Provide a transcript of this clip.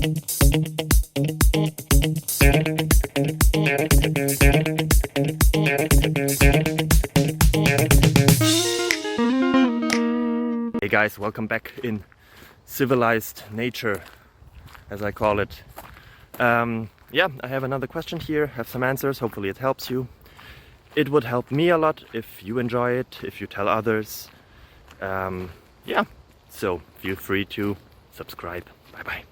Hey guys, welcome back in civilized nature, as I call it. Yeah, I have another question here, have some answers, hopefully it helps you. It would help me a lot if you enjoy it, if you tell others. Yeah, so feel free to subscribe. Bye bye.